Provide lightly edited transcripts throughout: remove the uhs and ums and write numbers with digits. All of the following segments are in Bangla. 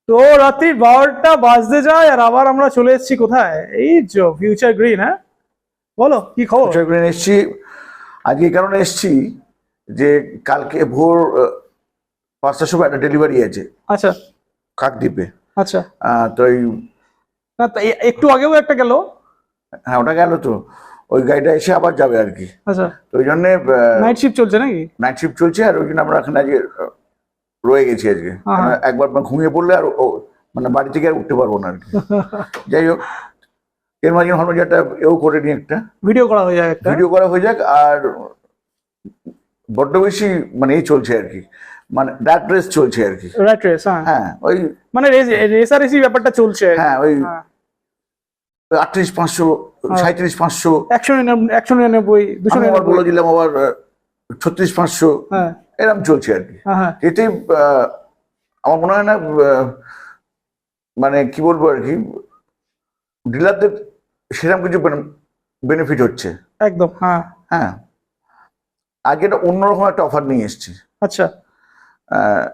তো রাত্রি 12টা বাজতে যায় আর আবার আমরা চলে এসেছি কোথায়? এই যে ফিউচার গ্রিন। হ্যাঁ, বলো কি খবর? ফিউচার গ্রিন এসছি আজকে। এই কারণে এসছি যে কালকে ভোর 5টার সময় একটা ডেলিভারি আছে আচ্ছা কাকদ্বীপে। আচ্ছা। তো এই না তা একটু আগেও একটা গেল। হ্যাঁ, ওটা গেল। তো ওই গাড়িটা এসে আবার যাবে আর কি। আচ্ছা, তো ওই জন্যে নাইট শিফট চলছে নাকি? নাইট শিফট চলছে, আর ওই জন্য আমরা এখানে আজকে রয়ে গেছি আজকে। হ্যাঁ। একবার ঘুমিয়ে পড়লে আর মানে বাড়ি থেকে আর উঠতে পারবো না আর কি। যাই হোক, এর মাঝে ভাবলাম যে একটা এও করে নিই, একটা ভিডিও করা হয়ে যায় একটা। ভিডিও করা হয়ে যাক। আর বড্ড বেশি মানে এই চলছে আর কি, মানে র্যাট রেস চলছে আর কি। রাইট রেস, হ্যাঁ হ্যাঁ, ওই মানে রেসারেসি ব্যাপারটা চলছে। হ্যাঁ ওই হ্যাঁ। 38,500, 37,500, 199, আমি আবার 299। বলে দিলাম আবার 36,500, হ্যাঁ এরকম চলছে আর কি। হ্যাঁ হ্যাঁ। এতেই আমার মনে হয় না মানে কি বলবো আর কি, ডিলারদের সেরকম কিছু বেনিফিট হচ্ছে। একদম, হ্যাঁ। হ্যাঁ, আগে একটা অন্যরকম একটা অফার নিয়ে এসেছি। আচ্ছা, আহ,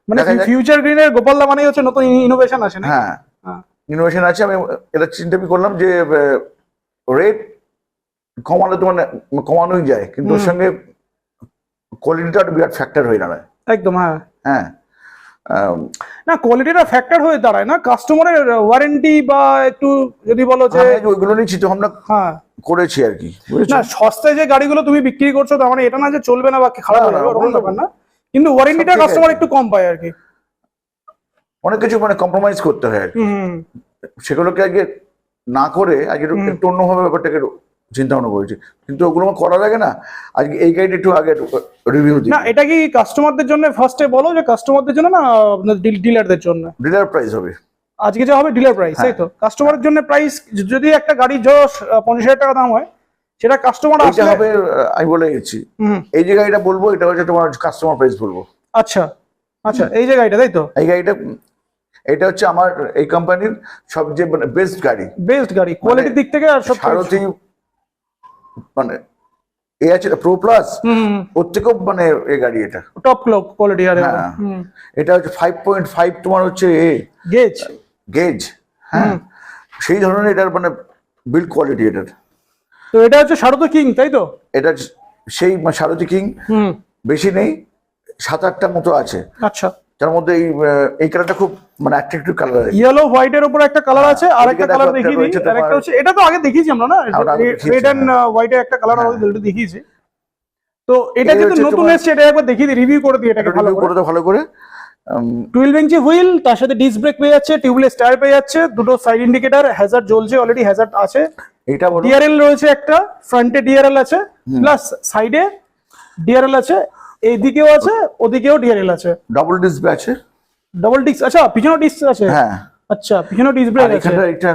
মানে দেখা যাক। ফিউচার গ্রিনের গোপালদা মানে হচ্ছে নতুন ইনোভেশন আসে না? হ্যাঁ, হ্যাঁ। ইনোভেশন আছে। আমি এটা চিন্তা করলাম যে রেট কমালে তো মানে কমানোই যায়, কিন্তু ওর সঙ্গে কোয়ালিটিটা একটা বিরাট ফ্যাক্টর হয়ে দাঁড়ায়। একদম, হ্যাঁ। হ্যাঁ, না, কোয়ালিটিটা ফ্যাক্টর হয়ে দাঁড়ায় না, কাস্টমারের ওয়ারেন্টি বা একটু যদি বলো যে। আমি ওইগুলো নিয়ে চিন্তা ভাবনা হ্যাঁ, করেছি আর কি, বুঝেছো? না সস্তায় যে গাড়িগুলো তুমি বিক্রি করছো তার মানে এটা না যে চলবে না বা খারাপ না, হয়ে যাবে, না, ওরকম বললাম। ব্যাপার না, কিন্তু ওয়ারেন্টিটা সব ঠিক কাস্টমার আছে। একটু কম পায় আর কি। অনেক কিছু মানে কম্প্রোমাইজ করতে হয় আর কি। হুম। সেগুলোকে আগে না করে আজকে একটু অন্যভাবে ব্যাপারটাকে চিন্তা ভাবনা করেছি, কিন্তু ওগুলো আমার করা লাগে না। আজকে এই গাড়িটা একটু আগে রিভিউ দিই। না, এটা কি কাস্টমারদের জন্য ফার্স্টে বলো, যে কাস্টমারদের জন্য না ডিলারদের জন্য? ডিলার প্রাইস হবে আজকে যা হবে ডিলার প্রাইস, তাই তো? কাস্টমারের জন্য প্রাইস, যদি একটা গাড়ি 50,000 টাকা দাম হয়, সেটা কাস্টমার এটা আসলে হবে। আমি বলে গেছি, হুম। এই যে গাড়িটা বলবো এটা হচ্ছে তোমার কাস্টমার প্রাইস বলবো। আচ্ছা আচ্ছা, এই যে গাড়িটা, তাই তো? এই গাড়িটা, এটা হচ্ছে আমার এই কোম্পানির সবচেয়ে মানে বেস্ট গাড়ি। বেস্ট গাড়ি কোয়ালিটির দিক থেকে আর সব সারথি মানে এ আছে প্রো প্লাস, ওর থেকেও মানে এই গাড়ি এটা টপ কোয়ালিটি। আর হ্যাঁ, এটা হচ্ছে 5.5 তোমার হচ্ছে গেজ। গেজ। হ্যাঁ, সেই ধরনের এটার মানে বিল্ড কোয়ালিটি এটার। তো এটা হচ্ছে সারথি কিং, তাই তো? এটা সেই সারথি কিং। হুম। বেশি নেই, 7-8টার মতো আছে। আচ্ছা, তার মধ্যে এই কালারটা খুব মানে অ্যাট্রাকটিভ কালার। ইয়েলো হোয়াইটের উপর একটা কালার আছে, আর একটা ওদিকে কালার দেখো, দেখিয়ে একটা দিই। রয়েছে আর একটা তোমার- হচ্ছে, এটা তো আগে দেখিয়েছি আমরা না, ওটা আগে দেখিয়েছি, রেড এন্ড হোয়াইটের একটা কালার অলরেডি দেখিয়েছি। তো এটা এই যেহেতু হচ্ছে নতুন তোমার- এসেছে, এটা একবার দেখিয়ে দিই, রিভিউ করে দিই এটাকে ভালো রিভিউ করে। করে দাও ভালো করে। 12 ইঞ্চি হুইল, তার সাথে ডিস্ক ব্রেক পেয়ে যাচ্ছে, টিউবলেস টায়ার পেয়ে যাচ্ছে, দুটো সাইড ইন্ডিকেটর, হ্যাজার্ড জ্বলছে, অলরেডি হ্যাজার্ড আছে। এইটা বলো। ডিআরএল রয়েছে একটা, ফ্রন্টে ডিআরএল আছে, প্লাস সাইডে ডিআরএল আছে, এইদিকেও আছে, ওদিকেও ডিআরএল আছে। ডাবল ডিসপ্লে আছে। ডাবল ডিস্ক, আচ্ছা পিছনে ডিস্ক আছে। হ্যাঁ, আচ্ছা, পিছনে ডিস্ক ব্রেক আর আছে। এখানটা একটা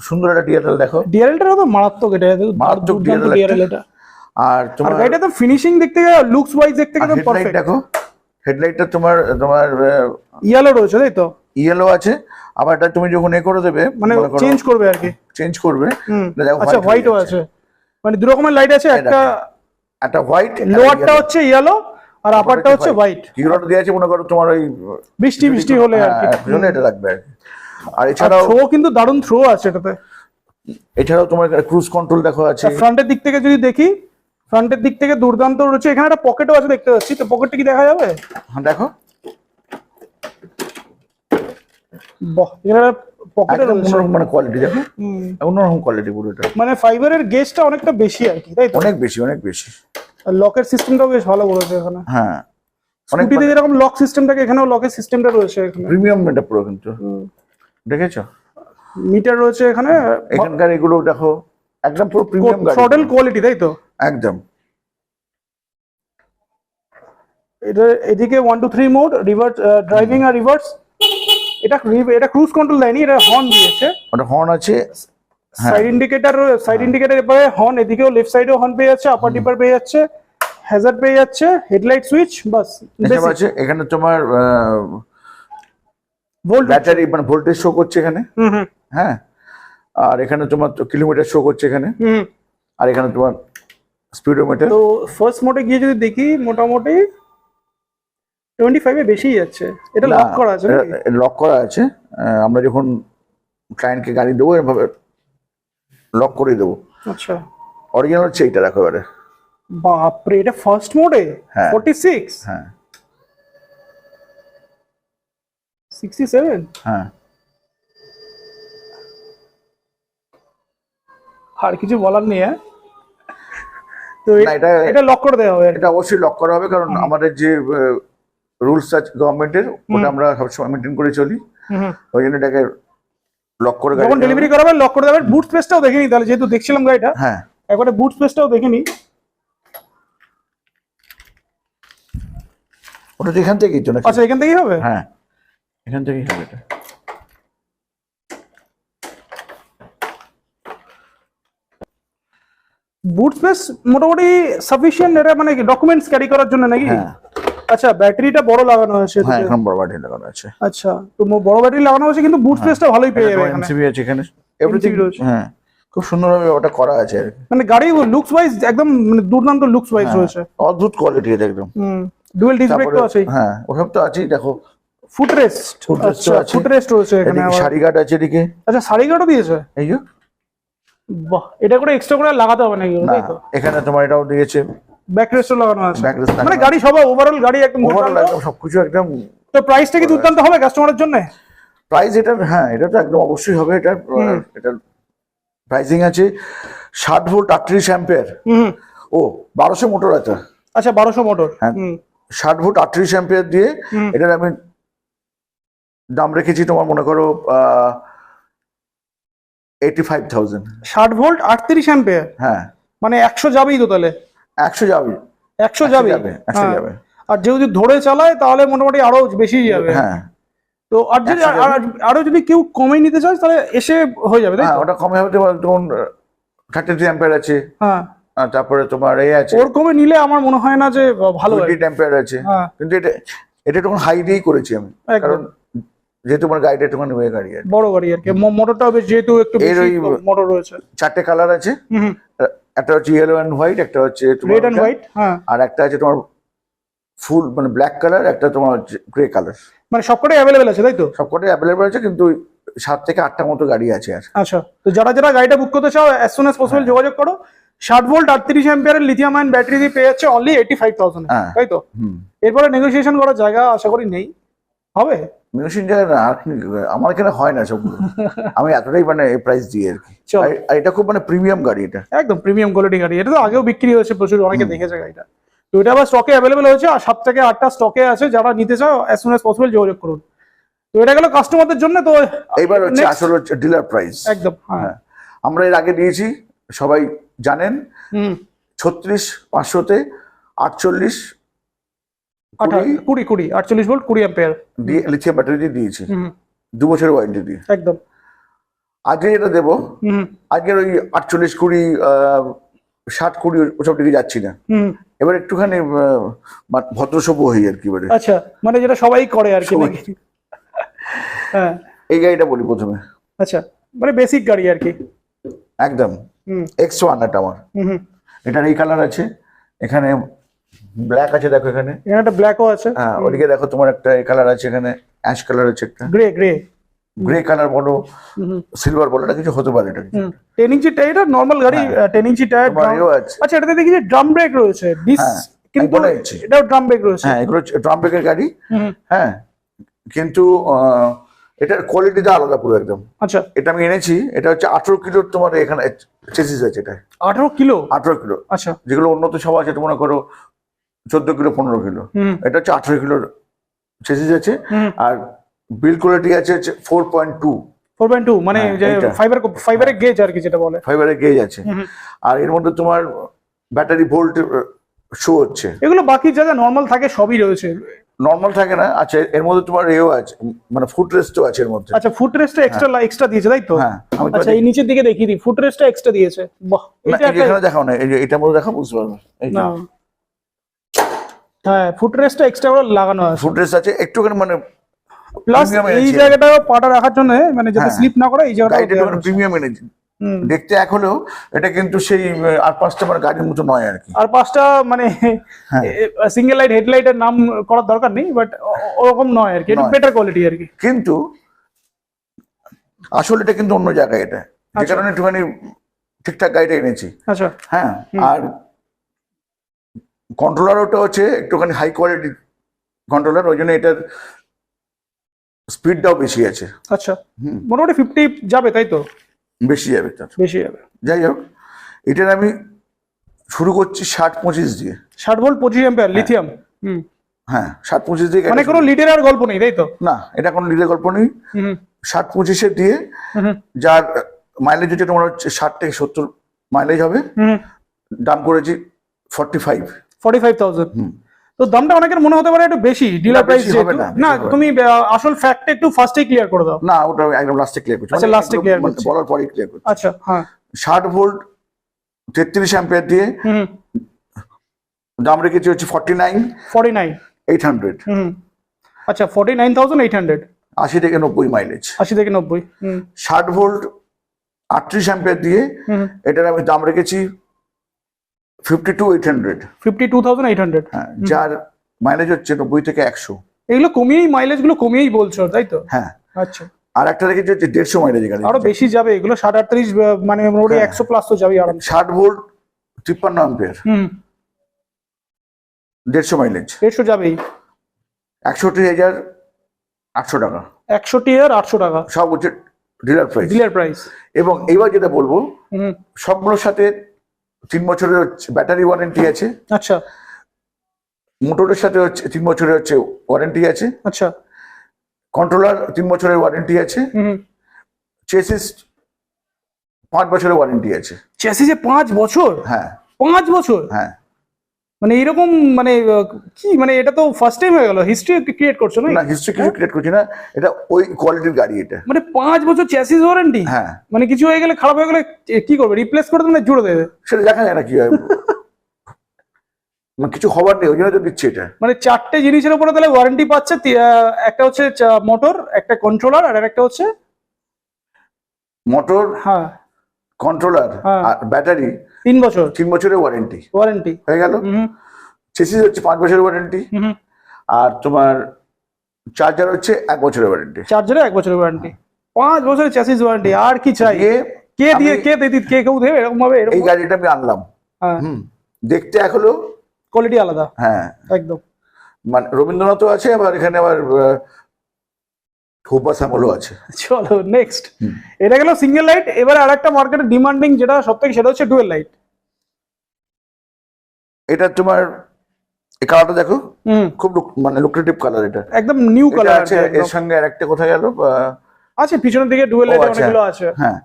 সুন্দর একটা ডিএলএল দেখো। ডিআরএলটা তো মারাত্মক, এটা মারাত্মক দুর্দান্ত DRL ডিআরএল একটা। এটা। আর আর তোমার গাড়িটা তো ফিনিশিং দিক থেকে, লুকস ওয়াইজ দিক থেকে একদম হেডলাইট পারফেক্ট। দেখো, হেডলাইটটা তোমার তোমার ইয়েলো রয়েছে, তাই তো? ইয়েলো আছে। আবার এটা তুমি যখন এ করে দেবে মানে চেঞ্জ করবে আর কি। চেঞ্জ করবে, দেখো আচ্ছা, white হয়ে হোয়াইটও যাচ্ছে। আছে, মানে দু রকমের লাইট আছে, একটা একটা হোয়াইট, লোয়ারটা হচ্ছে ইয়েলো আর আপারটা হচ্ছে হোয়াইট। কিগুলোটা দিয়ে আছে মনে করো তোমার ওই বৃষ্টি হলে আর কি। পিছনে এটা রাখবে আর কি। আর আর এছাড়াও থ্রো কিন্তু দারুণ থ্রো আছে এটাতে। তোমার ক্রুজ কন্ট্রোল দেখো আছে। ফ্রন্টের দিক থেকে যদি দেখি, ফ্রন্টের দিক থেকে দুর্দান্ত রয়েছে। এখানে একটা পকেটও আছে দেখতে পাচ্ছি, তো পকেটটা কি দেখা যাবে? হ্যাঁ, দেখো বাহ, এখানে পকেটে একদম রয়েছে। অন্যরকম মানে কোয়ালিটি দেখো, অন্যরকম কোয়ালিটি পুরো এটা। মানে ফাইবারের গেজটা অনেকটা বেশি আর কি, তাই তো? অনেক বেশি, অনেক বেশি। আর লকের সিস্টেমটাও বেশ ভালো করেছে এখানে। হ্যাঁ, অনেক স্কুটিতে যেরকম লক সিস্টেম থাকে, এখানেও লকের সিস্টেমটা রয়েছে এখানে। প্রিমিয়াম এটা পুরো কিন্তু, দেখেছো? মিটার রয়েছে এখানে। এখানকার এগুলো দেখো একদম পুরো প্রিমিয়াম গাড়ি, থ্রটল কোয়ালিটি, তাই তো? একদম। এটা এদিকে 1 2 3 মোড, রিভার্স ড্রাইভিং আর রিভার্স। এটা ক্রুজ কন্ট্রোল দেয়নি, এটা হর্ন দিয়েছে। ওটা হর্ন আছে। সাইড ইন্ডিকেটর এবারে হর্ন, এদিকেও লেফট সাইডেও হর্ন পেয়ে যাচ্ছে, আপার ডিপার পেয়ে যাচ্ছে, হ্যাজার্ড পেয়ে যাচ্ছে, হেডলাইট সুইচ, বাস। এসব আছে। এখানে তোমার ভোল্ট ব্যাটারি মানে ভোল্টেজ শো করছে এখানে। হুম হুম হ্যাঁ, আর এখানে তোমার কিলোমিটার শো করছে এখানে। হুম। আর এখানে তোমার স্পিডোমিটার। তো ফার্স্ট মোডে গিয়ে যদি দেখি, মোটামুটি 25 এ বেশি যাচ্ছে। এটা লক করা আছে নাকি? লক করা আছে। আমরা যখন ক্লায়েন্টকে গাড়ি দেবো এভাবে লক করে দেবো। আচ্ছা, অরিজিনাল হচ্ছে এইটা, দেখো এবারে। বাপরে, এটা ফার্স্ট মোডে হ্যাঁ। 46, হ্যাঁ 67। হ্যাঁ। আর কিছু বলার নেই। হ্যাঁ, তো না, এটা লক করে দেওয়া হবে। এটা অবশ্যই লক করা হবে, কারণ আমাদের যে রুলস আছে গভর্নমেন্টের, ওটা আমরা সবসময় মেনটেন করে চলি। ওই জন্য এটাকে লক করে গাড়ি যখন ডেলিভারি করাবে লক করে দেবে। বুট স্পেসটাও দেখে নি তাহলে, যেহেতু দেখছিলাম গাড়িটা। হ্যাঁ, একবারে বুট স্পেসটাও দেখে নি। ওটা তো এখান থেকেই তো নাকি? আচ্ছা, এখান থেকেই হবে। হ্যাঁ, এখান থেকেই হবে এটা। বুট স্পেস মোটামুটি সাফিসিয়েন্ট, এটা মানে ডকুমেন্টস ক্যারি করার জন্য নাকি? হ্যাঁ আচ্ছা, ব্যাটারিটা বড় লাগানো আছে। হ্যাঁ, এখন বড় ব্যাটারি লাগানো আছে। আচ্ছা, তো বড় ব্যাটারি লাগানো আছে, কিন্তু বুট স্পেসটা ভালোই পেয়ে যাবে এখানে। এমসিবি আছে এখানে, এভরিথিং রয়েছে। হ্যাঁ, খুব সুন্দরভাবে ওটা করা আছে আর কি। মানে গাড়ি লুকস ওয়াইজ একদম মানে দুর্দান্ত লুকস ওয়াইজ রয়েছে। অদ্ভুত কোয়ালিটি এটা একদম। ডুয়াল ডিস্ক ব্রেক তো আছে। হ্যাঁ, ওসব তো আছেই। দেখো ফুট রেস্ট, Footrest আচ্ছা আছে। ফুট রেস্ট রয়েছে এখানে এদিকে আবার। সারি গার্ড আছে এদিকে। আচ্ছা, সারি গার্ডও দিয়েছে। এই যে, বাহ, এটা করে এক্সট্রা করে লাগাতে হবে নাকি? না তাই তো, এখানে তোমার এটাও দিয়েছে, ব্যাক রেস্টও লাগানো আছে। ব্যাক রেস্ট মানে গাড়ি সব ওভারঅল গাড়ি একদম ওভারঅল দুর্দান্ত। একদম সবকিছু একদম। তো প্রাইসটা কি দুর্দান্ত হবে কাস্টমারের জন্য? প্রাইস এটা, হ্যাঁ এটা তো একদম অবশ্যই হবে। এটা এটা প্রাইসিং আছে 60 ভোল্ট 38 অ্যাম্পিয়ার। ও 1200 মোটর আছে। আচ্ছা, 1200 মোটর। হ্যাঁ, 60 ভোল্ট 38 অ্যাম্পিয়ার দিয়ে এটার আমি দাম রেখেছি তোমার মনে করো 85,000। 60 ভোল্ট 38 অ্যাম্পিয়ার, হ্যাঁ মানে 100 যাবেই তো তাহলে। 100 যাবে, 100 যাবে। 100 যাবে। আর যদি ধরে চালায় তাহলে মোটামুটি আরো বেশি যাবে। হ্যাঁ, তো আর যদি আরো যদি কেউ কমে নিতে চায় তাহলে এসে হয়ে যাবে, তাই হ্যাঁ তো? ওটা কমে হবে তখন 33 অ্যাম্পিয়ার আছে। হ্যাঁ, আর তারপরে তোমার এই আছে ওর কমে নিলে আমার মনে হয় না যে ভালো হয়। 20 অ্যাম্পিয়ার আছে। হ্যাঁ, কিন্তু এটা এটা একটু হাই দিয়েই করেছি আমি, একদম। কারণ যেহেতু আমার গাড়িটা একটু ওয়ে গাড়ি আছে, বড় গাড়ি আর কি। মোটরটাও বেশ, যেহেতু একটু এর বেশি ওই মোটর রয়েছে। 4টে কালার আছে। একটা হচ্ছে ইয়েলো এন্ড হোয়াইট, একটা হচ্ছে রেড এন্ড হোয়াইট। হ্যাঁ, আর একটা আছে তোমার ফুল মানে ব্ল্যাক কালার, একটা তোমার গ্রে কালার। মানে সবকটাই অ্যাভেলেবেল আছে, তাই তো? সবকটাই অ্যাভেলেবল আছে, কিন্তু 7 থেকে 8টার মতো গাড়ি আছে আর। আচ্ছা, তো যারা যারা গাড়িটা বুক করতে চাও অ্যাজ সুন অ্যাজ পসিবল যোগাযোগ করো। 60 ভোল্ট 38 অ্যাম্পিয়ারের লিথিয়াম আয়ন ব্যাটারি দিয়ে পেয়ে যাচ্ছে অনলি 85,000, তাই তো? এরপরে নেগোসিয়েশন করার জায়গা আশা করি নেই, হবে? মেশিন জায়গা আমার এখানে হয় না সবগুলো। আমি এতটাই মানে এই প্রাইস দিই আর কি। আর এটা খুব মানে প্রিমিয়াম গাড়ি, এটা একদম প্রিমিয়াম কোয়ালিটি গাড়ি। এটা তো আগেও বিক্রি হয়েছে প্রচুর, অনেকে দেখেছে গাড়িটা। তো এটা আবার স্টকে অ্যাভেলেবেল হয়েছে, আর 7 থেকে 8টা স্টকে আছে। যারা নিতে চাও অ্যাজ সুন অ্যাজ পসিবল যোগাযোগ করুন। তো এটা গেল কাস্টমারদের জন্য। তো এইবার হচ্ছে আসলে হচ্ছে ডিলার প্রাইস। একদম, হ্যাঁ। আমরা এর আগে দিয়েছি, সবাই জানেন, 36,500 তে 48 20 48 ভোল্ট 20 অ্যাম্পিয়ার দিয়ে লিথিয়াম ব্যাটারি দিয়ে দিয়েছি, 2 বছরের ওয়ারেন্টি দিয়ে। একদম। আজকে এটা দেবো, আজকের ওই 48 20 60 20 ওসব দিকে যাচ্ছি না। এবার একটুখানি ভদ্রসভ্য হই আর কি এবারে। আচ্ছা, মানে যেটা সবাই করে আর কি নাকি? হ্যাঁ, এই গাড়িটা বলি প্রথমে। আচ্ছা, মানে বেসিক গাড়ি আর কি। একদম X1 এটা আমার। এটার এই কালার আছে, এখানে ব্ল্যাক আছে, দেখো এখানে একটা ব্ল্যাকও আছে। হ্যাঁ, ওদিকে দেখো তোমার একটা এই কালার আছে, এখানে অ্যাশ কালার আছে, একটা গ্রে কালার বলো, সিলভার বলো, এটা কিছু হতে পারে। এটা 10 ইঞ্চি টায়ার, নরমাল গাড়ি 10 ইঞ্চি টায়ার। আচ্ছা, এটাতে দেখি যে ড্রাম ব্রেক রয়েছে, কিন্তু এটাও ড্রাম ব্রেক রয়েছে। হ্যাঁ, এগুলো ড্রাম ব্রেকের গাড়ি। হ্যাঁ, কিন্তু এটার কোয়ালিটিটা আলাদা পুরো একদম। আচ্ছা, এটা আমি এনেছি, এটা হচ্ছে 18 কিলোর তোমার এখানে চেসিস আছে। এটা 18 কিলো। 18 কিলো। আচ্ছা, যেগুলো উন্নত সব আছে মনে করো 14 কিলো 15 কিলো, এটা হচ্ছে 18 কিলোর চেসিস আছে। আর বিল্ড কোয়ালিটি আছে 4.2, মানে যে ফাইবারের গেজ আর কি, যেটা বলে ফাইবারের গেজ আছে। আর এর মধ্যে তোমার ব্যাটারি ভোল্ট শো হচ্ছে। এগুলো বাকি যা যা নরমাল থাকে সবই রয়েছে। নরমাল থাকে না, আচ্ছা এর মধ্যে তোমার এও আছে, মানে ফুট রেস্টও আছে এর মধ্যে। আচ্ছা, ফুট রেস্টটা এক্সট্রা দিয়েছে, তাই তো? হ্যাঁ, আচ্ছা, এই নিচের দিকে দেখিয়ে দিই, ফুট রেস্টটা এক্সট্রা দিয়েছে। বাহ, এটা এখানে দেখাও না, এই যে এটার মধ্যে দেখাও, বুঝতে পারবে। এই যে হ্যাঁ, ফুট রেস্টটা এক্সট্রা করে লাগানো আছে। ফুট রেস্ট আছে একটুখানি, মানে প্লাস এই জায়গাটাও পাটা রাখার জন্য, মানে যাতে স্লিপ না করে, এই জায়গাটা প্রিমিয়াম এনেছি। দেখতে এক হলেও এটা কিন্তু সেই আর পাঁচটা মানে গাড়ির মতো নয় আর কি। আর পাঁচটা মানে সিঙ্গেল লাইট হেডলাইটের নাম করার দরকার নেই, বাট ওরকম নয় আর কি, একটু বেটার কোয়ালিটি আর কি। কিন্তু আসলে এটা কিন্তু অন্য জায়গায়, এটা যে কারণে একটুখানি ঠিকঠাক গাড়িটা এনেছি। আচ্ছা হ্যাঁ, আর কন্ট্রোলার ওটা হচ্ছে একটুখানি হাই কোয়ালিটি কন্ট্রোলার, ওই জন্য এটার স্পিডটাও বেশি আছে। আচ্ছা, মোটামুটি 50 যাবে তাই তো? বেশি যাবে, তার বেশি যাবে। যাই হোক, এটার আমি শুরু করছি 60-25 দিয়ে। 60 ভোল্ট 25 অ্যাম্পিয়ার লিথিয়াম। হ্যাঁ, 60-25 দিয়ে। মানে কোনো লিডের আর গল্প নেই তাই তো? না, এটা কোনো লিডের গল্প নেই। 60-25 দিয়ে, যার মাইলেজ হচ্ছে তোমার হচ্ছে 60 থেকে 70 মাইলেজ হবে। দাম করেছি 45,000। তো দামটা অনেকের মনে হতে পারে একটু বেশি, ডিলার প্রাইস হবে না। তুমি আসল ফ্যাক্টটা একটু ফার্স্টে ক্লিয়ার করে দাও। না, ওটা একদম লাস্টে ক্লিয়ার করছি। আচ্ছা, লাস্টে ক্লিয়ার করছি, বলার পরেই ক্লিয়ার করছি। আচ্ছা, হ্যাঁ। 60 ভোল্ট 33 অ্যাম্পিয়ার দিয়ে দাম রেখেছি হচ্ছে 49,800। আচ্ছা, 49,800। 80 থেকে 90 মাইলেজ। 80 থেকে 90। 60 ভোল্ট 38 অ্যাম্পিয়ার দিয়ে এটার আমি দাম রেখেছি 52,800। 52,800। হ্যাঁ, যার মাইলেজ হচ্ছে 90 থেকে 100। এগুলো কমিয়েই, মাইলেজ গুলো কমিয়েই বলছো তাই তো? হ্যাঁ। আচ্ছা, আর একটা রেখেছি হচ্ছে 150 মাইলেজ গাড়ি, আরো বেশি যাবে এগুলো। 60-38 মানে মোটামুটি 100 প্লাস তো যাবে আরাম। 60 ভোল্ট 53 অ্যাম্পিয়ার, 150 মাইলেজ, 150 যাবেই। 61,800 টাকা। 61,800 টাকা সব হচ্ছে ডিলার প্রাইস। Dealer price. এবং এইবার যেটা বলবো, সবগুলোর সাথে 3 বছরের ব্যাটারি ওয়ারেন্টি আছে। আচ্ছা, মোটরের সাথে হচ্ছে 3 বছরের হচ্ছে ওয়ারেন্টি আছে। আচ্ছা, কন্ট্রোলার 3 বছরের ওয়ারেন্টি আছে। চেসিস 5 বছরের ওয়ারেন্টি আছে। চেসিসে 5 বছর? হ্যাঁ, 5 বছর। হ্যাঁ। মানে এরকম মানে কি, মানে এটা তো ফার্স্ট টাইম হয়ে গেল। হিস্ট্রি ক্রিয়েট করছো না? না, হিস্ট্রি কিছু ক্রিয়েট করছি না, এটা ওই কোয়ালিটির গাড়ি এটা। মানে 5 বছর চেসিস ওয়ারেন্টি? হ্যাঁ। মানে কিছু হয়ে গেলে, খারাপ হয়ে গেলে কি করবে? রিপ্লেস করে দেবে না জুড়ে দেবে? সেটা দেখা যায় না কি হয়। মানে কিছু হবার নেই, ওই জন্য তো দিচ্ছে এটা। মানে 4টে জিনিসের উপরে তাহলে ওয়ারেন্টি পাচ্ছে। একটা হচ্ছে মোটর, একটা কন্ট্রোলার, আর একটা হচ্ছে মোটর, হ্যাঁ, কন্ট্রোলার আর ব্যাটারি। 3 বছর। 3 বছরের ওয়ারেন্টি হয়ে গেল। চেসিস হচ্ছে 5 বছরের ওয়ারেন্টি। আর তোমার চার্জার হচ্ছে 1 বছরের ওয়ারেন্টি। চার্জারে 1 বছরের ওয়ারেন্টি, 5 বছরের চেসিস ওয়ারেন্টি। আর কি চাই? কে কেউ দেবে এরকম ভাবে? এই গাড়িটা আমি আনলাম। দেখতে এক হলো, কোয়ালিটি আলাদা। হ্যাঁ, একদম। মানে রবীন্দ্রনাথও আছে, আবার এখানে আবার ঠোপা শ্যামলও আছে। চলো নেক্সট। এটা গেল সিঙ্গেল লাইট। এবার আরেকটা মার্কেটে ডিমান্ডিং যেটা সবথেকে, সেটা হচ্ছে ডুয়েল লাইট। এটা তোমার এই কালারটা দেখো, খুব মানে লুক্রেটিভ কালার। এটা একদম নিউ কালার আছে। এর সঙ্গে আরেকটা কোথায় গেল আছে, পিছনের দিকে ডুয়েল লাইট অনেকগুলো আছে। হ্যাঁ,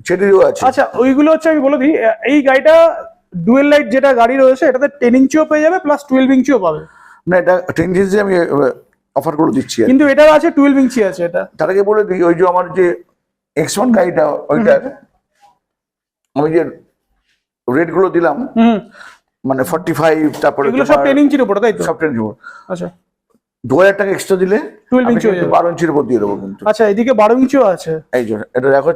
সেটিও আছে। আচ্ছা, ওইগুলো হচ্ছে, আমি বলে দিই, এই গাড়িটা ডুয়েল লাইট যেটা গাড়ি রয়েছে, এটাতে 10 ইঞ্চিও পেয়ে যাবে, প্লাস 12 ইঞ্চিও পাবে। না, এটা 10 ইঞ্চি আমি অফার করে দিচ্ছি, কিন্তু এটা আছে 12 ইঞ্চি আছে। এটা তার আগে বলে দিই, ওই যে আমার যে X1 গাড়িটা, ওইটার আমি যে রেট গুলো দিলাম, মানে 45, তারপরে এগুলো সব 10 ইঞ্চির উপরে তাই তো? সব 10 ইঞ্চির উপর। আচ্ছা, 2000 টাকা এক্সট্রা দিলে 12 ইঞ্চি হয়ে যাবে। 12 ইঞ্চির উপর দিয়ে দেবো কিন্তু। আচ্ছা, এদিকে 12 ইঞ্চিও আছে। এই যে এটা দেখো,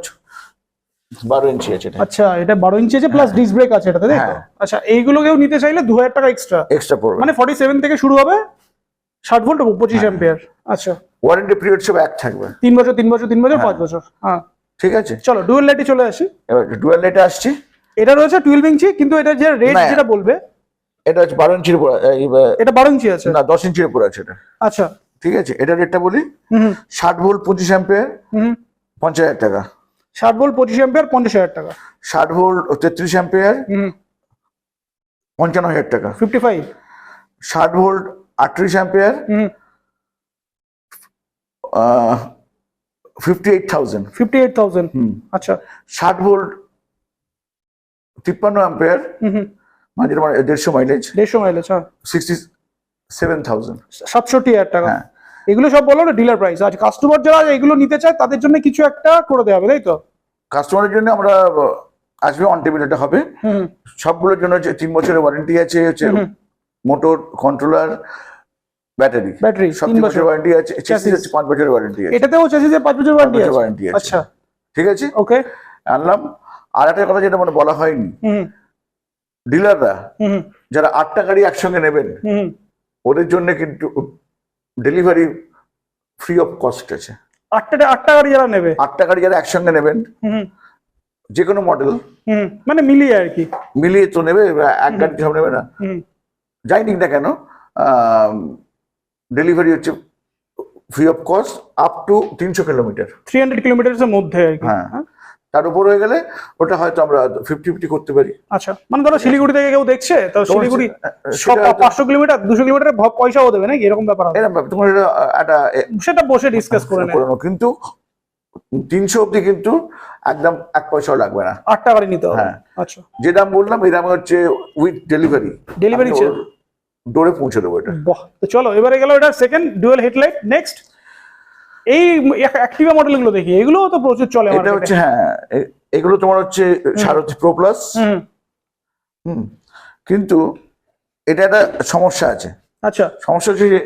12 ইঞ্চি আছে এটা। আচ্ছা, এটা 12 ইঞ্চি আছে, প্লাস ডিস্ক ব্রেক আছে এটাতে তাই তো? আচ্ছা, এইগুলো কেউ নিতে চাইলে 2000 টাকা এক্সট্রা পড়বে। মানে 47 থেকে শুরু হবে, 60 ভোল্ট 25 অ্যাম্পিয়ার। আচ্ছা, ওয়ারেন্টি পিরিয়ড সব এক থাকবে, 3 বছর 3 বছর 3 বছর 5 বছর। হ্যাঁ, ঠিক আছে। চলো ডুয়েল লাইটে চলে আসি। এবার ডুয়েল লাইটে আসছি। এটা রয়েছে 12 ইঞ্চি, কিন্তু এটা যে রেট যেটা বলবে, এটা হচ্ছে 12 ইঞ্চির উপর। এটা 12 ইঞ্চি আছে না, 10 ইঞ্চির উপর আছে এটা। আচ্ছা, ঠিক আছে। এটা রেটটা বলি, 60 ভোল্ট 25 অ্যাম্পিয়ার, 50,000 টাকা। 60 ভোল্ট 25 অ্যাম্পিয়ার 50,000 টাকা। 60 ভোল্ট 33 অ্যাম্পিয়ার, 55,000 টাকা। 55। 60 ভোল্ট 38 অ্যাম্পিয়ার, 58,000। 58,000। আচ্ছা, 60 ভোল্ট 53 অ্যাম্পিয়ার, মানে 150 মাইলেজ। 150 মাইলেজ। হ্যাঁ, 67,000। 67,000 টাকা। এগুলো সব বলো না ডিলার প্রাইস। আজ কাস্টমার যারা এগুলো নিতে চায়, তাদের জন্য কিছু একটা করে দেওয়া হবে তাই তো? কাস্টমারের জন্য আমরা আসবে অন টেবিল, এটা হবে। সবগুলোর জন্য 3 বছরের ওয়ারেন্টি আছে, হচ্ছে মোটর, কন্ট্রোলার, ব্যাটারি 3 বছরের ওয়ারেন্টি আছে। চেসিস হচ্ছে 5 বছরের ওয়ারেন্টি আছে। এটাতেও চেসিসে 5 বছরের ওয়ারেন্টি আছে। আচ্ছা, ঠিক আছে। ওকে, আনলাম। আর একটা কথা যেটা মানে বলা হয়নি, ডিলাররা যারা 8টা গাড়ি একসঙ্গে নেবেন ওদের জন্য কিন্তু ডেলিভারি ফ্রি অফ কস্ট আছে। 8টা গাড়ি যারা নেবে, 8টা গাড়ি যারা একসঙ্গে নেবেন, যে কোনো মডেল মানে মিলিয়ে আর কি, মিলিয়ে তো নেবে, এক গাড়ি সব নেবে না, যাই নিক না কেন ডেলিভারি হচ্ছে free of cost up to 300 kilometre, 300 কিলোমিটারের মধ্যে আর কি। হ্যাঁ, তার উপর হয়ে গেলে ওটা হয়তো আমরা 50-50 করতে পারি। আচ্ছা, মানে ধরো শিলিগুড়ি থেকে কেউ দেখছে, তো শিলিগুড়ি 500 কিলোমিটার 200 কিলোমিটারের পয়সাও দেবে নাকি, এরকম ব্যাপার আছে? এরকম তোমার একটা সেটা বসে ডিসকাস করে নেব, কিন্তু 300 অব্দি কিন্তু একদম 1 পয়সাও লাগবে না, 8টা গাড়ি নিতে হবে। হ্যাঁ, আচ্ছা, যে দাম বললাম এই দাম হচ্ছে উইথ ডেলিভারি ডোরে পৌঁছে দেবো এটা। বাহ, তো চলো এবারে গেল এটা সেকেন্ড ডুয়াল হেডলাইট। নেক্সট এই অ্যাক্টিভা মডেলগুলো দেখি, এগুলো তো প্রচুর চলে এটা হচ্ছে, হ্যাঁ এগুলো তোমার হচ্ছে সারথি প্রো প্লাস। কিন্তু এটা একটা সমস্যা আছে। আচ্ছা, সমস্যা হচ্ছে যে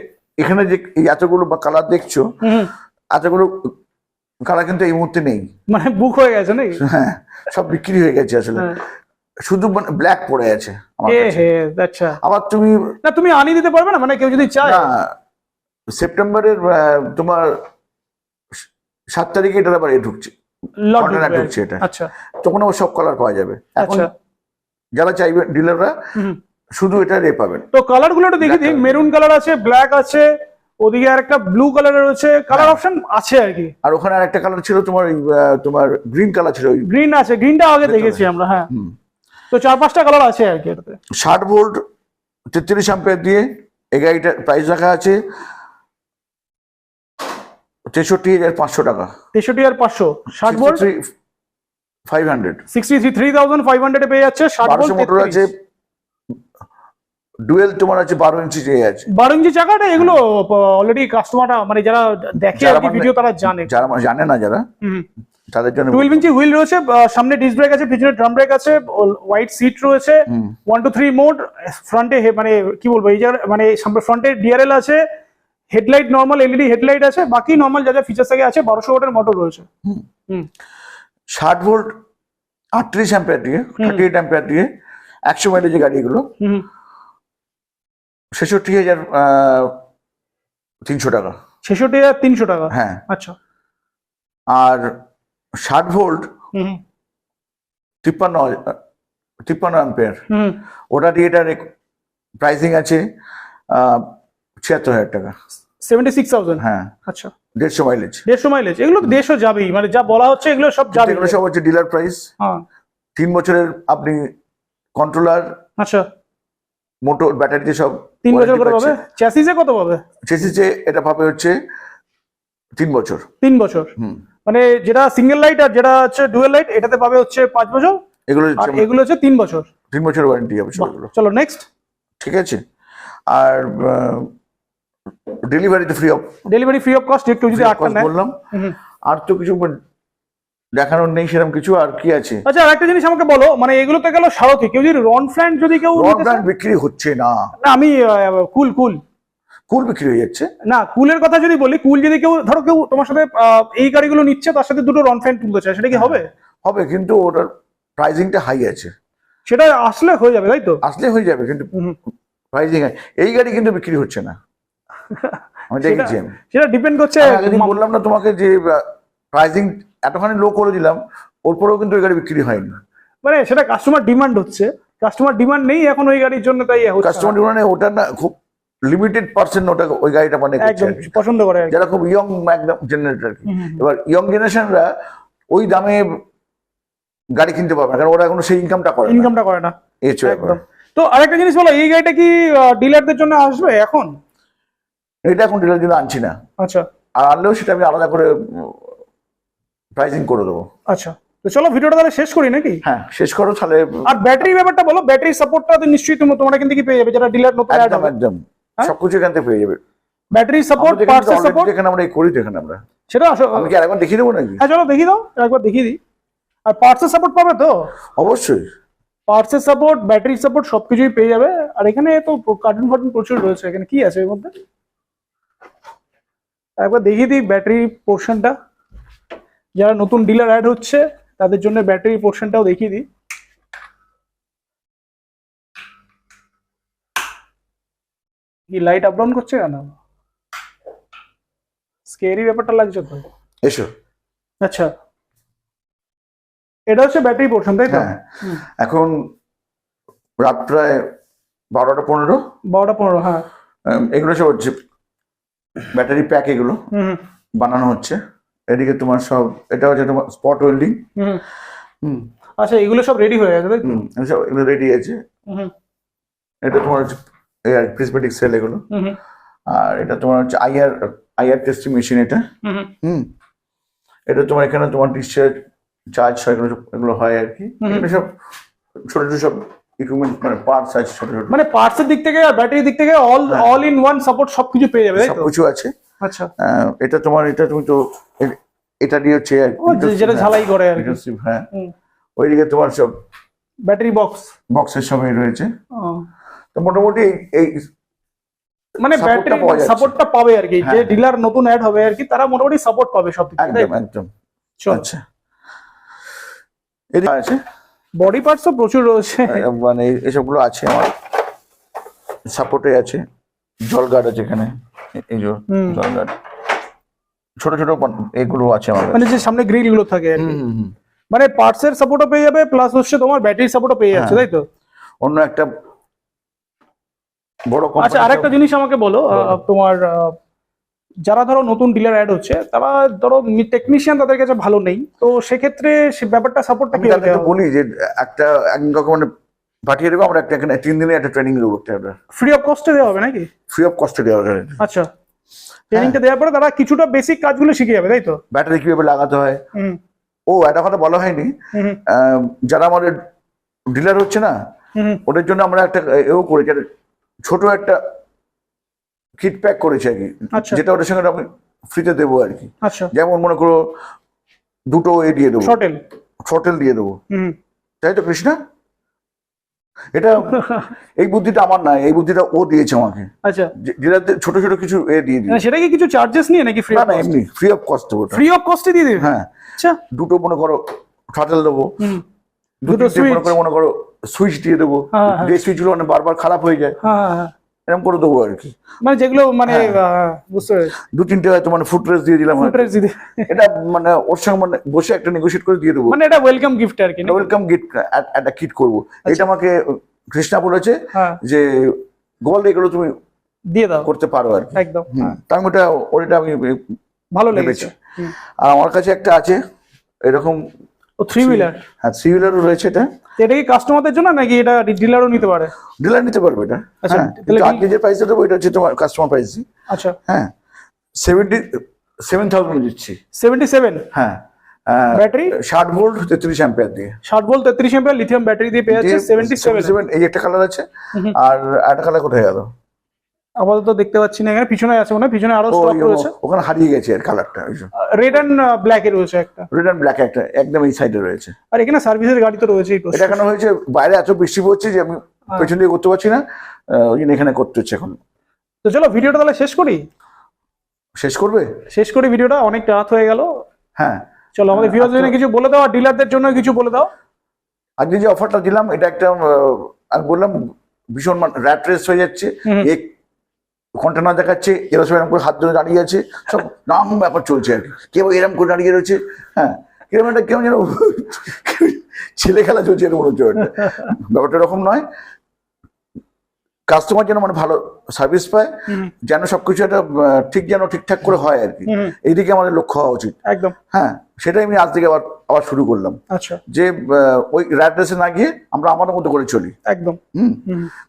এখানে যে এতগুলো কালার দেখছো, এতগুলো কালার কিন্তু এই মুহূর্তে নেই, মানে বুক হয়ে গেছে নাকি? হ্যাঁ, সব বিক্রি হয়ে গেছে আসলে, শুধু মানে ব্ল্যাক পড়ে আছে আমার কাছে। আচ্ছা, আবার তুমি আনিয়ে দিতে পারবে না, মানে কেউ যদি চায়? না, সেপ্টেম্বরের তোমার 7 তারিখে এটা আবার ঢুকছে, ঢুকছে এটা। আচ্ছা, তখন আবার সব কালার পাওয়া যাবে। এখন যারা চাইবে ডিলাররা শুধু এটা পাবেন। তো কালার গুলো একটু দেখি, মেরুন কালার আছে, ব্ল্যাক আছে, ওদিকে আর একটা ব্লু কালারের রয়েছে, কালার অপশন আছে আর কি। আর ওখানে আর একটা কালার ছিল তোমার গ্রিন কালার ছিল, গ্রিন আছে, গ্রিনটা আগে দেখেছি আমরা। হ্যাঁ, তো 4-5টা কালার আছে আর কি এটাতে। 60 ভোল্ট 33 অ্যাম্পিয়ার দিয়ে এই গাড়িটার প্রাইস রাখা আছে 63,500 টাকা। 63,500, 60 ভোল্ট 500, 63,500 এ পেয়ে যাচ্ছে। 60 ভোল্ট মোটর আছে, ডুয়েল তোমার আছে 12 ইঞ্চি যে আছে, 12 ইঞ্চি চাকাটা। এগুলো অলরেডি কাস্টমাররা, মানে যারা দেখে আর কি ভিডিও, তারা জানে। যারা জানে না, যারা তাদের জন্য 12 ইঞ্চি হুইল রয়েছে, সামনে ডিস্ক ব্রেক আছে, পিছনে ড্রাম ব্রেক আছে, হোয়াইট সিট রয়েছে, 1 to 3 মোড, ফ্রন্টে মানে কি বলবো, এই যে মানে ফ্রন্টে ডিআরএল আছে, হেডলাইট নরমাল এলইডি হেডলাইট আছে, বাকি নরমাল যা যা ফিচার্স থাকে আছে। 1200 ওয়াটের মোটর রয়েছে। 60 ভোল্ট 38 অ্যাম্পিয়ার দিয়ে 38 অ্যাম্পিয়ার দিয়ে 100 মাইলেজের গাড়ি এগুলো 66,300 টাকা। 66,300 টাকা, হ্যাঁ। আচ্ছা, আর 60 ভোল্ট 53 অ্যাম্পিয়ার, ওটা দিয়ে এটার প্রাইসিং আছে 76,000 টাকা। 76,000, হ্যাঁ, আচ্ছা, 150 মাইলেজ। 150 মাইলেজ, এগুলো তো 150 যাবেই, মানে যা বলা হচ্ছে এগুলো সব যাবে। এগুলো সব হচ্ছে ডিলার প্রাইস। 3 বছরের আপনি কন্ট্রোলার, আচ্ছা, মোটর, ব্যাটারিতে সব 3 বছর করে পাবে। চ্যাসিসে কত পাবে? চ্যাসিসে এটা পাবে হচ্ছে 3 বছর। 3 বছর, মানে যেটা সিঙ্গেল লাইট আর যেটা হচ্ছে ডুয়াল লাইট, এটাতে পাবে হচ্ছে 5 বছর, এগুলো হচ্ছে 3 বছর। 3 বছর ওয়ারেন্টি হবে সবগুলো। চলো নেক্সট। ঠিক আছে, আর ডেলিভারি ফ্রি অফ কস্ট, একটু যদি 8টা নেয় বললাম। আর তো কিছু দেখানোর নেই সেরকম কিছু। আর কি আছে? আচ্ছা, আর একটা জিনিস আমাকে বলো, মানে এগুলো তো গেল সারথি, কেউ যদি রন ফ্ল্যান্ট, যদি কেউ বিক্রি হচ্ছে না, আমি কুল বিক্রি হয়ে যাচ্ছে না। কুলের কথা যদি বলি, কুল যদি কেউ ধরো কেউ তোমার সাথে এই গাড়িগুলো নিচ্ছে, তার সাথে দুটো রন ফ্ল্যান্ট তুলতে চায়, সেটা কি হবে? হবে, কিন্তু ওটার প্রাইসিংটা হাই আছে। সেটা আসলে হয়ে যাবে, তাই তো? আসলে হয়ে যাবে, কিন্তু প্রাইসিং এই গাড়ি কিন্তু বিক্রি হচ্ছে না। আমি দেখেছি, সেটা ডিপেন্ড করছে। বললাম না তোমাকে যে প্রাইসিং এতখানি লো করে দিলাম, ওর পরেও কিন্তু ওই গাড়ি বিক্রি হয়নি। মানে সেটা কাস্টমার ডিমান্ড হচ্ছে, কাস্টমার ডিমান্ড নেই এখন ওই গাড়ির জন্য, তাই কাস্টমার ডিমান্ড ওটা না, খুব লিমিটেড পার্সেন্ট ওটা ওই গাড়িটা মানে পছন্দ করে, যারা খুব ইয়ং একদম জেনারেটর। এবার ইয়ং জেনারেশনরা ওই দামে গাড়ি কিনতে পারবে না, কারণ ওরা এখনো সেই ইনকামটা করে না। একদম। তো আরেকটা জিনিস বলো, এই গাড়িটা কি ডিলারদের জন্য আসবে এখন? এটা এখন ডিলারের জন্য আনছি না। আচ্ছা, আর আনলেও সেটা আমি আলাদা করে প্রাইসিং করে দেবো। আচ্ছা, তো চলো ভিডিওটা তাহলে শেষ করি নাকি? হ্যাঁ, শেষ করো তাহলে। আর ব্যাটারি ব্যাপারটা বলো, ব্যাটারি সাপোর্টটা তো নিশ্চয়ই তোমরা কিন্তু কি পেয়ে যাবে, যারা ডিলার নতুন অ্যাড হবে। একদম সবকিছু এখান থেকে পেয়ে যাবে। ব্যাটারি সাপোর্ট, পার্টস সাপোর্ট, যেখানে আমরা করি তো এখানে আমরা সেটা আমি কি আরেকবার দেখিয়ে দেবো নাকি? হ্যাঁ, চলো দেখিয়ে দাও, একবার দেখিয়ে দিই। আর পার্টস সাপোর্ট পাবে তো? অবশ্যই, পার্টস সাপোর্ট, ব্যাটারি সাপোর্ট সবকিছুই পেয়ে যাবে। আর এখানে তো কার্টুন প্রচুর রয়েছে। এখানে কি আছে এর মধ্যে একবার দেখিয়ে দিই ব্যাটারি পোর্শনটা, যারা নতুন ডিলার অ্যাড হচ্ছে তাদের জন্য ব্যাটারি পোর্শনটাও দেখিয়ে দিই। কি লাইট আপ ডাউন করছে কেন? স্কেরি ব্যাপারটা লাগছে তো। এসো। আচ্ছা, এটা হচ্ছে ব্যাটারি পোর্শন, তাই তো? হ্যাঁ, এখন রাত প্রায় 12টা 15। 12টা 15, হ্যাঁ। এগুলো সব হচ্ছে ব্যাটারি প্যাক, এগুলো বানানো হচ্ছে। এদিকে তোমার সব, এটা হচ্ছে তোমার স্পট ওয়েল্ডিং। আচ্ছা, এগুলো সব রেডি হয়ে গেছে, তাই তো? সব এগুলো রেডি আছে। এটা তোমার হচ্ছে প্রিসমেটিক সেল এগুলো। আর এটা তোমার হচ্ছে আইআর টেস্টিং মেশিন এটা। এটা তোমার এখানে তোমার ডিসচার্জ চার্জ হয়, এগুলো হয় আর কি। এগুলো সব ছোট ছোট সব ইকুইপমেন্ট, মানে পার্টস আছে ছোট ছোট, মানে পার্টসের দিক থেকে আর ব্যাটারির দিক থেকে অল ইন ওয়ান সাপোর্ট সবকিছু পেয়ে যাবে, তাই তো? সবকিছু আছে। আচ্ছা, এটা তোমার, এটা তুমি তো এটা দিয়ে হচ্ছে যেটা ঝালাই করে আর কি। হ্যাঁ, ওইদিকে তোমার সব ব্যাটারি বক্সের সবই রয়েছে। তো মোটামুটি এই মানে ব্যাটারি সাপোর্টটা পাবে আর কি। যে ডিলার নতুন অ্যাড হবে আর কি, তারা মোটামুটি সাপোর্ট পাবে সব দিক থেকে। একদম একদম। আচ্ছা, এটা আছে বডি পার্টসও প্রচুর রয়েছে, মানে এসবগুলো আছে আমার সাপোর্টে আছে। জল গার্ড আছে এখানে, এই যে জল গার্ড, ছোট ছোট এগুলো আছে আমার, মানে যে সামনে গ্রিল গুলো থাকে আর কি। মানে পার্টসের সাপোর্টও পেয়ে যাবে, প্লাস হচ্ছে তোমার ব্যাটারি সাপোর্টও পেয়ে যাচ্ছে, তাই তো? অন্য একটা বড় কোম্পানি। আচ্ছা, আরেকটা জিনিস আমাকে বলো, তোমার যারা ধরো নতুন ডিলার অ্যাড হচ্ছে, তারা ধরো টেকনিশিয়ান তাদের কাছে ভালো নেই, তো সেক্ষেত্রে সে ব্যাপারটা সাপোর্টটা কি হবে? বলি যে একটা মানে পাঠিয়ে দেবো আমরা, একটা এখানে 3 দিনের একটা ট্রেনিং দেবো, ফ্রি অফ কস্টে দেওয়া হবে নাকি? ফ্রি অফ কস্টে দেওয়া হবে। আচ্ছা, ট্রেনিংটা দেওয়ার পরে তারা কিছুটা বেসিক কাজগুলো শিখে যাবে, তাই তো? ব্যাটারি কিভাবে লাগাতে হয়। ও, একটা কথা বলা হয়নি, যারা আমাদের ডিলার হচ্ছে না, ওদের জন্য আমরা একটা এও করেছি, ছোট একটা কিট প্যাক করেছি আর কি, যেটা ওদের সঙ্গে আমি ফ্রিতে দেবো আর কি। যেমন মনে করো 2টো দিয়ে দেবো, শর্টেল দিয়ে দেবো, তাই তো কৃষ্ণা? এটা এই বুদ্ধিটা আমার না, এই বুদ্ধিটা ও দিয়েছে আমাকে। আচ্ছা, ডিলারদের ছোট ছোট কিছু দিয়ে দিই। সেটা কি কিছু চার্জেস নিয়ে নাকি? ফ্রি? না, এমনি ফ্রি অফ কস্ট দেবো। ফ্রি অফ কস্টে দিয়ে দেবে? হ্যাঁ। আচ্ছা, 2টো মনে করো শর্টেল দেবো, 2টো মনে করো সুইচ দিয়ে দেবো, যে সুইচগুলো মানে বারবার খারাপ হয়ে যায়, এরকম করে দেবো আর কি। মানে যেগুলো মানে বুঝতে পেরেছি, 2-3টে হয়তো মানে ফুটরেস দিয়ে দিলাম, এটা মানে ওর সঙ্গে মানে বসে একটা নেগোশিয়েট করে দিয়ে দেবো, মানে এটা ওয়েলকাম গিফট আর কি। ওয়েলকাম গিফট একটা কিট করবো। এটা আমাকে কৃষ্ণা বলেছে যে গোপাল এগুলো তুমি দিয়ে দাও, করতে পারো আর কি। একদম। তাই ওটা আমি ভালো লেগেছে। আর আমার কাছে একটা আছে এরকম 3 হুইলার। হ্যাঁ, 3 হুইলারও রয়েছে। এটা কি কাস্টমারদের জন্য নাকি এটা ডিলারও নিতে পারে? ডিলার নিতে পারবে এটা। আচ্ছা, তাহলে আজকে যে প্রাইসটা দেবো এটা হচ্ছে তোমার কাস্টমার প্রাইস। আচ্ছা, হ্যাঁ, 77,000 দিচ্ছি। 77? হ্যাঁ, ব্যাটারি 60 ভোল্ট 33 অ্যাম্পিয়ার দিয়ে, 60 ভোল্ট 33 অ্যাম্পিয়ার লিথিয়াম ব্যাটারি দিয়ে পেয়ে যাচ্ছে 77। এই একটা কালার আছে, আর একটা কালার কোথায় গেল আপাতত দেখতে পাচ্ছি না, এখানে পিছনে আছে, মনে পিছনে আরো স্টক রয়েছে, ওখানে হারিয়ে গেছে এর কালারটা। রেড এন্ড ব্ল্যাক এর রয়েছে একটা, রেড এন্ড ব্ল্যাক একটা একদম এই সাইডে রয়েছে। আর এখানে সার্ভিসের গাড়ি তো রয়েছে। এটা কেন হয়েছে, বাইরে এত বৃষ্টি পড়ছে যে আমি পেছন দিয়ে করতে পারছি না, ওই জন্য এখানে করতে হচ্ছে এখন। তো চলো ভিডিওটা তাহলে শেষ করি। শেষ করি ভিডিওটা, অনেক রাত হয়ে গেল। হ্যাঁ, চলো আমাদের ভিউয়ারদের জন্য কিছু বলে দাও, আর ডিলারদের জন্য কিছু বলে দাও। আজকে যে অফারটা দিলাম, এটা একটা আমি বললাম ভীষণ র্যাট রেস হয়ে যাচ্ছে, এক কন্টেনার দেখাচ্ছে, এরা সব এরকম করে হাত ধরে দাঁড়িয়ে আছে, সব নাম ব্যাপার চলছে আর কি। কেউ এরকম করে দাঁড়িয়ে রয়েছে, হ্যাঁ, কিরকম একটা কেমন যেন ছেলে খেলা চলছে এরকম মনে হচ্ছে। ব্যাপারটা এরকম নয়, কাস্টমার যেন মানে ভালো সার্ভিস পায়, যেন সবকিছু একটা ঠিকঠাক করে হয় আর কি, এইদিকে আমাদের লক্ষ্য হওয়া উচিত। একদম, হ্যাঁ, সেটাই আমি আজ থেকে আবার শুরু করলাম। আচ্ছা, যে ওই র্যাট রেসে না গিয়ে আমরা আমাদের মতো করে চলি। একদম।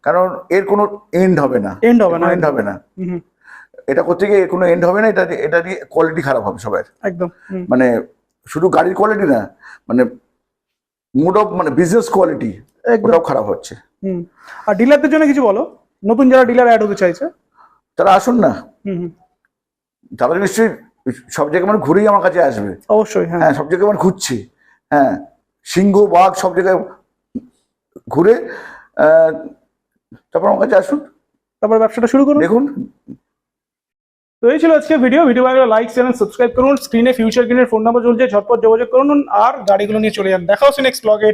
কারণ এর কোনো এন্ড হবে না। এটা করতে গিয়ে এর কোনো এন্ড হবে না। এটা দিয়ে কোয়ালিটি খারাপ হবে সবার। একদম, মানে শুধু গাড়ির কোয়ালিটি না, মানে মুড অফ মানে বিজনেস কোয়ালিটি ওটাও খারাপ হচ্ছে। আর ডিলারদের জন্য কিছু বলো, নতুন যারা ডিলার অ্যাড হতে চাইছে তারা আসুন না, তাদের নিশ্চয়ই সব জায়গায় মানে ঘুরেই আমার কাছে আসবে। অবশ্যই, হ্যাঁ, সব জায়গায় মানে ঘুরছি, হ্যাঁ, সিংহ বাঘ সব জায়গায় ঘুরে তারপর আমার কাছে আসুন, তারপর ব্যবসাটা শুরু করুন। দেখুন তো এই ছিল আজকে ভিডিও ভালো লাগলে লাইক চ্যানেল সাবস্ক্রাইব করুন, স্ক্রিনে ফিউচার গ্রিনের ফোন নাম্বার চলছে, ঝটপট যোগাযোগ করুন আর গাড়িগুলো নিয়ে চলে যান। দেখা হচ্ছে নেক্সট ব্লগে।